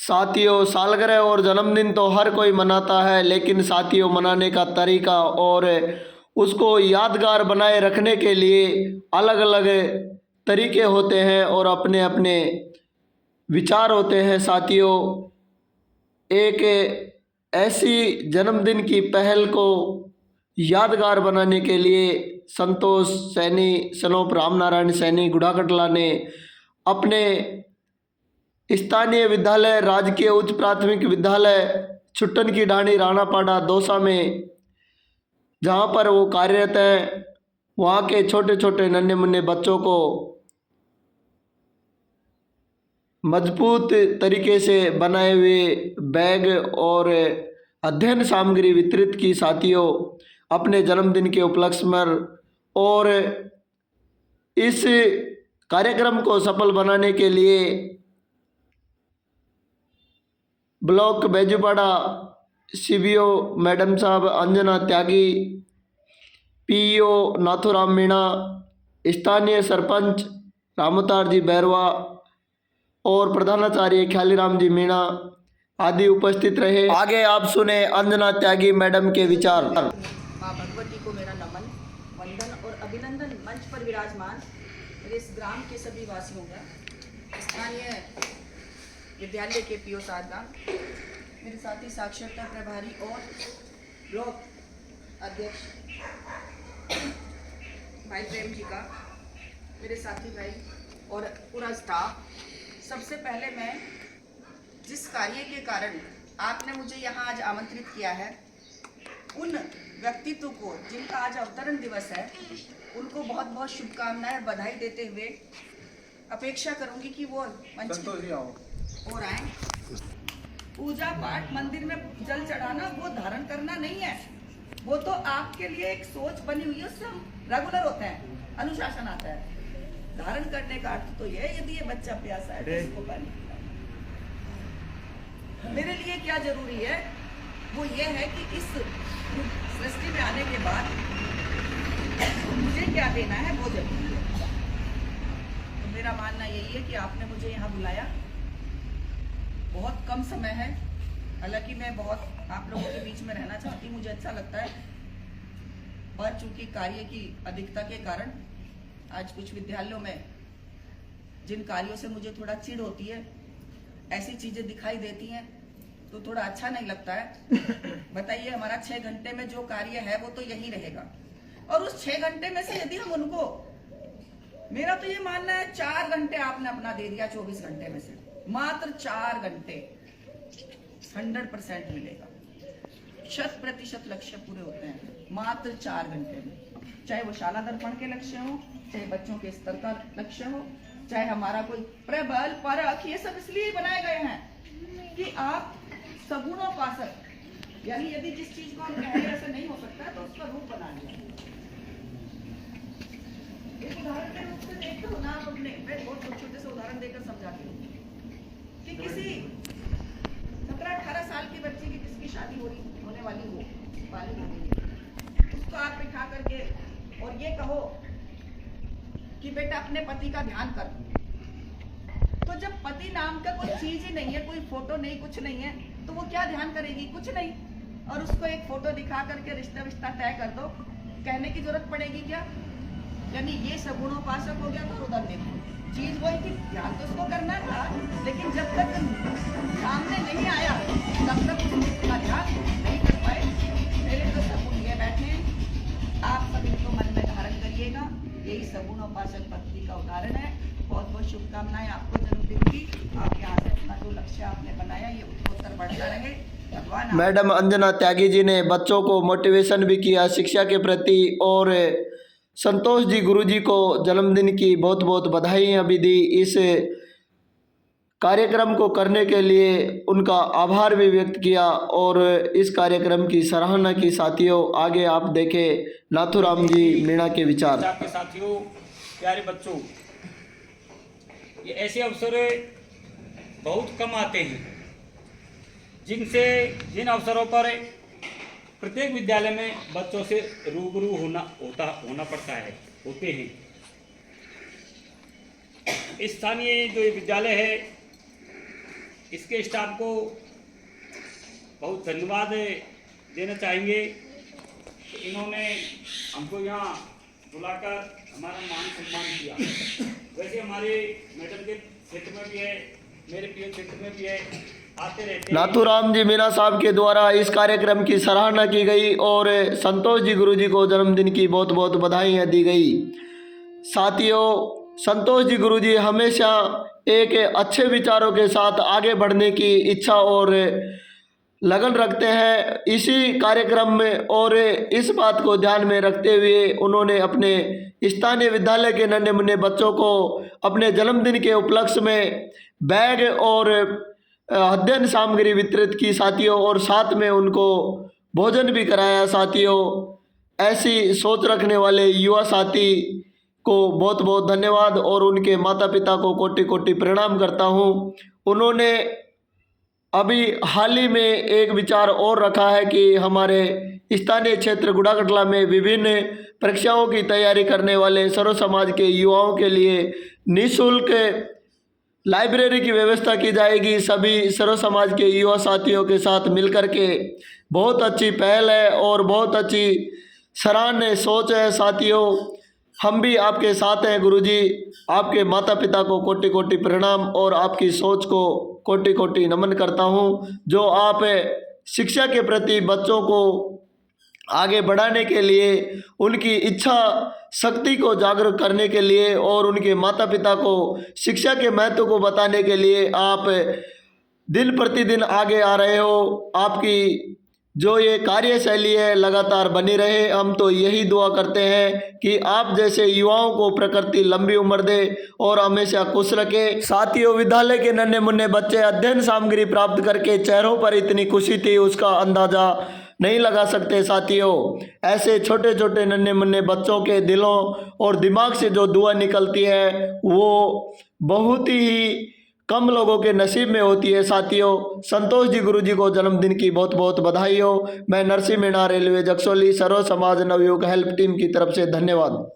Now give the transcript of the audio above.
साथियों, सालगिरह और जन्मदिन तो हर कोई मनाता है, लेकिन साथियों मनाने का तरीका और उसको यादगार बनाए रखने के लिए अलग अलग तरीके होते हैं और अपने अपने विचार होते हैं। साथियों, एक ऐसी जन्मदिन की पहल को यादगार बनाने के लिए संतोष सैनी सनोप रामनारायण सैनी गुड़ाकटला ने अपने स्थानीय विद्यालय राजकीय उच्च प्राथमिक विद्यालय छुट्टन की ढाणी राणापाड़ा दौसा में, जहाँ पर वो कार्यरत हैं, वहाँ के छोटे छोटे नन्हे मुन्ने बच्चों को मजबूत तरीके से बनाए हुए बैग और अध्ययन सामग्री वितरित की। साथियों, अपने जन्मदिन के उपलक्ष्य में और इस कार्यक्रम को सफल बनाने के लिए ब्लॉक बैजूपाड़ा सीबीओ मैडम साहब अंजना त्यागी, पीईओ नाथुराम मीणा, स्थानीय सरपंच रामोतार जी बैरवा और प्रधानाचार्य ख्यालीराम जी मीणा आदि उपस्थित रहे। आगे आप सुने अंजना त्यागी मैडम के विचार। माँ भगवती को मेरा नमन, वंदन और अभिनंदन। मंच पर विराजमान मेरे इस ग्राम के सभी वासियों का, स्थानीय विद्यालय के पीओ साहबगान, मेरे साथी साक्षरता प्रभारी और ब्लॉक अध्यक्ष भाई प्रेम जी का, मेरे साथी भाई और पूरा स्टाफ। सबसे पहले मैं जिस कार्य के कारण आपने मुझे यहाँ आज आमंत्रित किया है, उन व्यक्तित्व को जिनका आज अवतरण दिवस है, उनको बहुत बहुत शुभकामनाएं बधाई देते हुए अपेक्षा करूंगी कि वो मंच और आए। पूजा पाठ मंदिर में जल चढ़ाना वो धारण करना नहीं है, वो तो आपके लिए एक सोच बनी हुई है, उससे हम रेगुलर होते हैं, अनुशासन आता है। धारण करने का अर्थ तो ये है, यदि ये बच्चा प्यासा है तो इसको पानी पिलाओ। मेरे लिए क्या जरूरी है वो ये है कि इस सृष्टि में आने के बाद मुझे क्या देना है वो जरूरी है। तो मेरा मानना यही है कि आपने मुझे यहाँ बुलाया, बहुत कम समय है, हालांकि मैं बहुत आप लोगों के बीच में रहना चाहती हूँ, मुझे अच्छा लगता है, पर चूंकि कार्य की अधिकता के कारण आज कुछ विद्यालयों में जिन कार्यों से मुझे थोड़ा चिढ़ होती है, ऐसी चीजें दिखाई देती हैं तो थोड़ा अच्छा नहीं लगता है। बताइए, हमारा 6 घंटे में जो कार्य है वो तो यही रहेगा, और उस 6 घंटे में से यदि हम उनको, मेरा तो ये मानना है 4 घंटे आपने अपना दे दिया 24 घंटे में से, मात्र 4 घंटे 100% मिलेगा। 100% लक्ष्य पूरे होते हैं मात्र 4 घंटे में, चाहे वो शाला दर्पण के लक्ष्य हो, चाहे बच्चों के स्तर का लक्ष्य हो, चाहे हमारा कोई प्रबल परख, ये सब इसलिए बनाए गए हैं कि आप सगुणोपासक, यानी यदि जिस चीज को हम कह रहे हैं ऐसा नहीं हो सकता तो उसका रूप बना लिया। एक उदाहरण के रूप से देखते हो ना आप अपने, मैं बहुत छोटे से उदाहरण देकर समझाती हूँ कि किसी 17-18 साल की बच्ची की किसकी शादी होने वाली हो, वाली हो गई, उसको आप बिठा करके और ये कहो कि बेटा अपने पति का ध्यान कर, तो जब पति नाम का कोई चीज ही नहीं है, कोई फोटो नहीं, कुछ नहीं है, तो वो क्या ध्यान करेगी? कुछ नहीं। और उसको एक फोटो दिखा करके रिश्ता विश्ता तय कर दो, कहने की जरूरत पड़ेगी क्या? यानी ये सगुणोपासक हो गया। तो उधर देखो, चीज वही थी, ध्यान तो उसको करना था, लेकिन जब तक सामने नहीं आया तब तक उसका ध्यान नहीं कर पाए। मेरे तो सगुण ये बैठे, आप सभी को मन में धारण करिएगा, यही सगुणोपासक भक्ति का उदाहरण है। बहुत बहुत शुभकामनाएं आपको जन्मदिन की। आप यहाँ से अपना जो लक्ष्य आपने बनाया ये उत्तरोत्तर बढ़ता रहे। भगवान। मैडम अंजना त्यागी जी ने बच्चों को मोटिवेशन भी किया शिक्षा के प्रति, और संतोष जी गुरुजी को जन्मदिन की बहुत बहुत बधाइयाँ भी दी। इस कार्यक्रम को करने के लिए उनका आभार भी व्यक्त किया और इस कार्यक्रम की सराहना की। साथियों, आगे आप देखें नाथुराम जी मीणा के विचार। आपके साथियों, प्यारे बच्चों, ये ऐसे अवसर बहुत कम आते हैं जिन अवसरों पर प्रत्येक विद्यालय में बच्चों से रूबरू होना पड़ता है, होते हैं। स्थानीय जो विद्यालय है इसके स्टाफ को बहुत धन्यवाद देना चाहेंगे कि इन्होंने हमको यहाँ बुलाकर हमारा मान सम्मान किया। वैसे हमारे मैडम के क्षेत्र में भी है, मेरे पीएम क्षेत्र में भी है, आते रहते हैं। नाथूराम जी मीणा साहब के द्वारा इस कार्यक्रम की सराहना की गई और संतोष जी गुरुजी को जन्मदिन की बहुत बहुत बधाइयाँ दी गई। साथियों, संतोष जी गुरुजी हमेशा एक अच्छे विचारों के साथ आगे बढ़ने की इच्छा और लगन रखते हैं। इसी कार्यक्रम में और इस बात को ध्यान में रखते हुए उन्होंने अपने स्थानीय विद्यालय के नन्हे मुन्ने बच्चों को अपने जन्मदिन के उपलक्ष्य में बैग और अध्ययन सामग्री वितरित की साथियों, और साथ में उनको भोजन भी कराया। साथियों, ऐसी सोच रखने वाले युवा साथी को बहुत बहुत धन्यवाद और उनके माता पिता को कोटि कोटि प्रणाम करता हूँ। उन्होंने अभी हाल ही में एक विचार और रखा है कि हमारे स्थानीय क्षेत्र गुड़ाकटला में विभिन्न परीक्षाओं की तैयारी करने वाले सर्व समाज के युवाओं के लिए निःशुल्क लाइब्रेरी की व्यवस्था की जाएगी। सभी सर्व समाज के युवा साथियों के साथ मिलकर के बहुत अच्छी पहल है और बहुत अच्छी सराहनीय सोच है। साथियों, हम भी आपके साथ हैं गुरुजी। आपके माता पिता को कोटि कोटि प्रणाम और आपकी सोच को कोटि कोटि नमन करता हूँ, जो आप शिक्षा के प्रति बच्चों को आगे बढ़ाने के लिए, उनकी इच्छा शक्ति को जागरूक करने के लिए और उनके माता पिता को शिक्षा के महत्व को बताने के लिए आप दिन प्रतिदिन आगे आ रहे हो। आपकी जो ये कार्यशैली है लगातार बनी रहे। हम तो यही दुआ करते हैं कि आप जैसे युवाओं को प्रकृति लंबी उम्र दे और हमेशा खुश रखे। साथियों, विद्यालय के नन्हे मुन्ने बच्चे अध्ययन सामग्री प्राप्त करके चेहरों पर इतनी खुशी थी, उसका अंदाजा नहीं लगा सकते। साथियों, ऐसे छोटे छोटे नन्हे मुन्ने बच्चों के दिलों और दिमाग से जो दुआ निकलती है वो बहुत ही कम लोगों के नसीब में होती है। साथियों, संतोष जी गुरुजी को जन्मदिन की बहुत बहुत बधाई हो। मैं नरसिंह मीणा, रेलवे जगसोली, सर्व समाज नवयुग हेल्प टीम की तरफ से धन्यवाद।